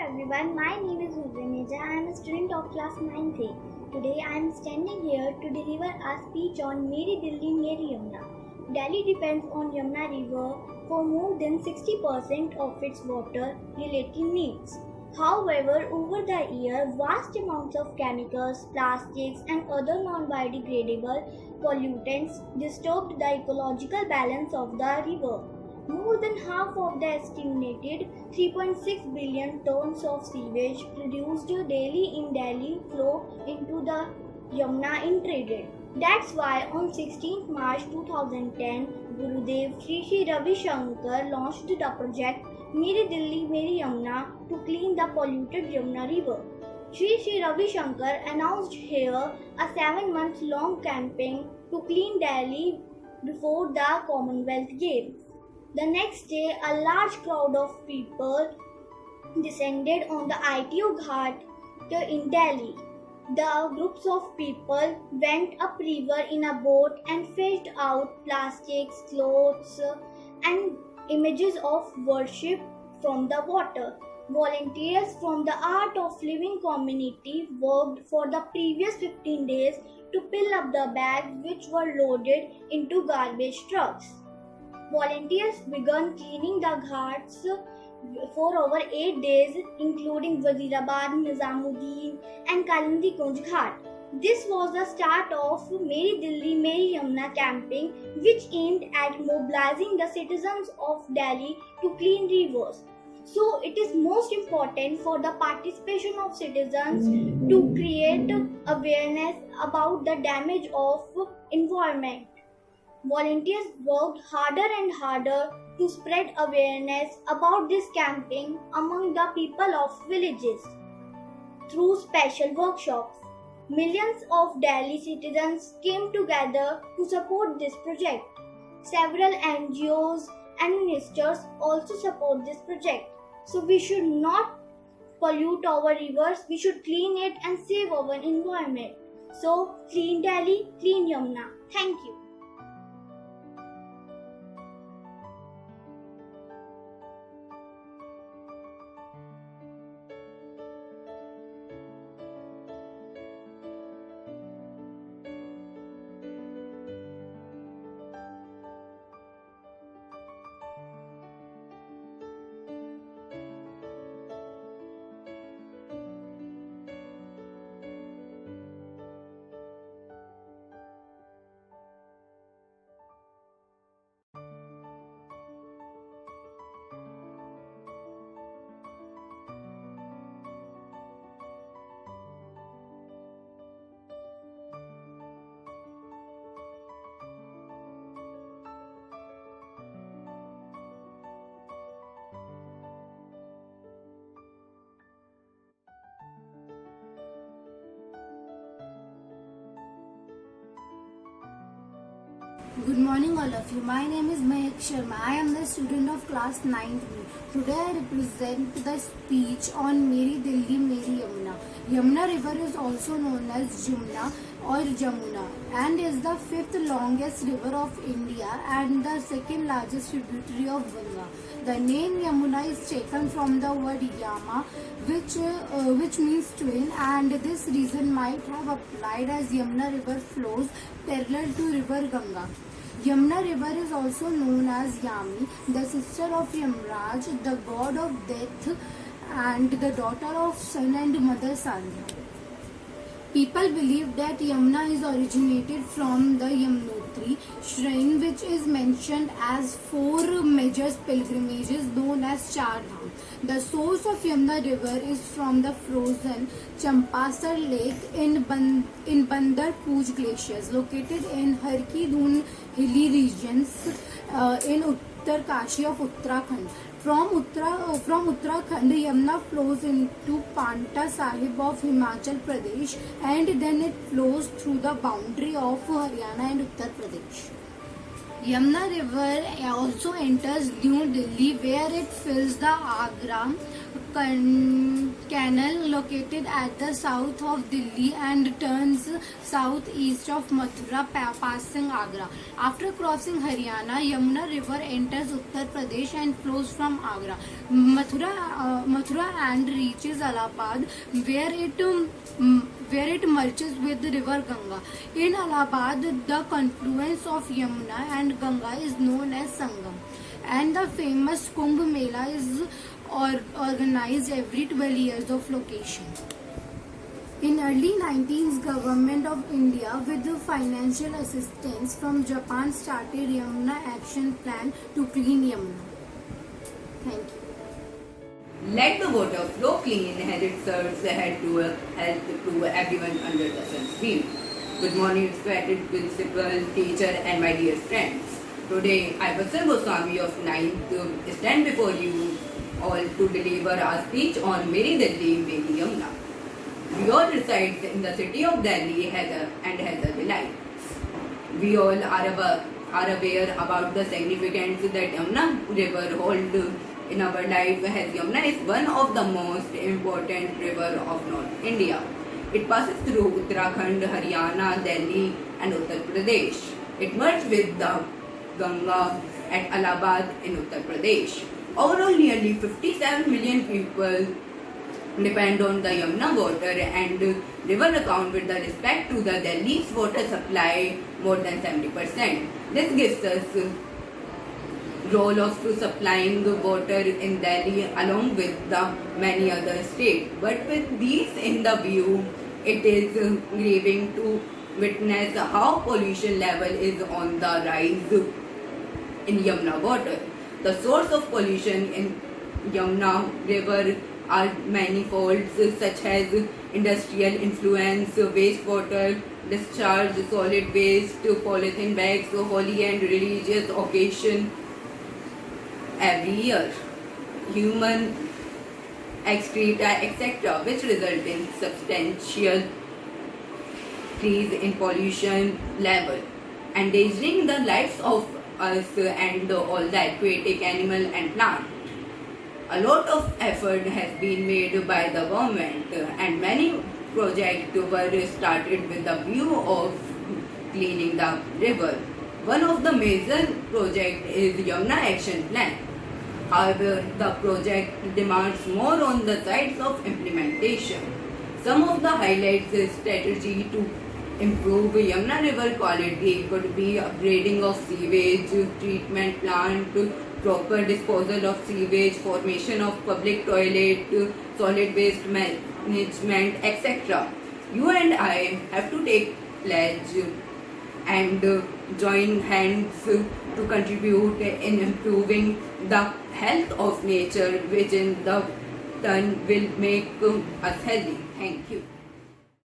everyone, my name is Rudraneja. I am a student of class 9th A. Today I am standing here to deliver a speech on Meri Delhi Meri Yamuna. Delhi depends on Yamuna River for more than 60% of its water related needs. However, over the year, vast amounts of chemicals, plastics and other non-biodegradable pollutants disturbed the ecological balance of the river. More than half of the estimated 3.6 billion tons of sewage produced daily in Delhi flow into the Yamuna untreated. That's why on 16th March 2010, Gurudev Sri Ravi Shankar launched the project Meri Delhi Meri Yamuna to clean the polluted Yamuna river. Sri Ravi Shankar announced here a 7-month-long campaign to clean Delhi before the Commonwealth Games. The next day, a large crowd of people descended on the ITO Ghat in Delhi. The groups of people went upriver in a boat and fetched out plastics, clothes, and images of worship from the water. Volunteers from the Art of Living community worked for the previous 15 days to fill up the bags which were loaded into garbage trucks. Volunteers began cleaning the ghats for over 8 days, including Wazirabad, Nizamuddin, and Kalindi Kunj Ghat. This was the start of Meri Delhi Meri Yamuna campaign, which aimed at mobilizing the citizens of Delhi to clean rivers. So, it is most important for the participation of citizens to create awareness about the damage of environment. Volunteers worked harder and harder to spread awareness about this campaign among the people of villages. Through special workshops, millions of Delhi citizens came together to support this project. Several NGOs and ministers also support this project. So we should not pollute our rivers, we should clean it and save our environment. So clean Delhi, clean Yamuna. Thank you. Good morning all of you. My name is Mahek Sharma. I am the student of class 9th B. Today I represent the speech on Meri Delhi Meri Yamuna. Yamuna river is also known as Jumna or Jamuna and is the 5th longest river of India and the 2nd largest tributary of Ganga. The name Yamuna is taken from the word Yama which means twin, and this reason might have applied as Yamuna river flows parallel to river Ganga. Yamuna river is also known as Yami, the sister of Yamraj, the god of death and the daughter of sun and mother Sandhya. People believe that Yamuna is originated from the Yamunotri shrine, which is mentioned as 4 major pilgrimages known as Char Dham. The source of Yamuna river is from the frozen Champasar lake in Bandar Pooj glaciers located in Har Ki Dun hilly regions in Uttar Kashi of Uttarakhand. From Uttarakhand, Yamuna flows into Panta Sahib of Himachal Pradesh and then it flows through the boundary of Haryana and Uttar Pradesh. Yamuna river also enters New Delhi where it fills the Agra, canal located at the south of Delhi and turns southeast of Mathura, passing Agra. After crossing Haryana, Yamuna River enters Uttar Pradesh and flows from Agra, Mathura and reaches Allahabad, where it merges with the river Ganga. In Allahabad, the confluence of Yamuna and Ganga is known as Sangam, and the famous Kumbh Mela is organized every 12 years of location. In early 19th, Government of India with the financial assistance from Japan started Yamuna Action Plan to clean Yamuna. Thank you. Let the water flow clean as it serves ahead to help to everyone under the sun stream. Good morning, respected principal, teacher and my dear friends. Today, I, Vatsal Goswami of 9th, stand before you all to deliver our speech on Meri Delhi, Meri Yamuna. We all reside in the city of Delhi and has a delight. We all are aware about the significance that Yamuna river holds in our life, as Yamuna is one of the most important rivers of North India. It passes through Uttarakhand, Haryana, Delhi and Uttar Pradesh. It merges with the Ganga at Allahabad in Uttar Pradesh. Overall, nearly 57 million people depend on the Yamuna water, and river account with the respect to the Delhi's water supply more than 70%. This gives us role of supplying water in Delhi along with the many other states. But with these in the view, it is grieving to witness how pollution level is on the rise in Yamuna water. The source of pollution in Yamuna river are manifold, such as industrial influence, wastewater discharge, solid waste, polythene bags, holy and religious occasion every year, human excreta, etc., which result in substantial increase in pollution level, endangering the lives of us and all the aquatic animal and plant. A lot of effort has been made by the government, and many projects were started with the view of cleaning the river. One of the major projects is Yamuna Action Plan. However, the project demands more on the sides of implementation. Some of the highlights strategy to improve Yamuna river quality could be upgrading of sewage treatment plant, proper disposal of sewage, formation of public toilet, solid waste management, etc. You and I have to take pledge and join hands to contribute in improving the health of nature, which in the turn will make us healthy. Thank you.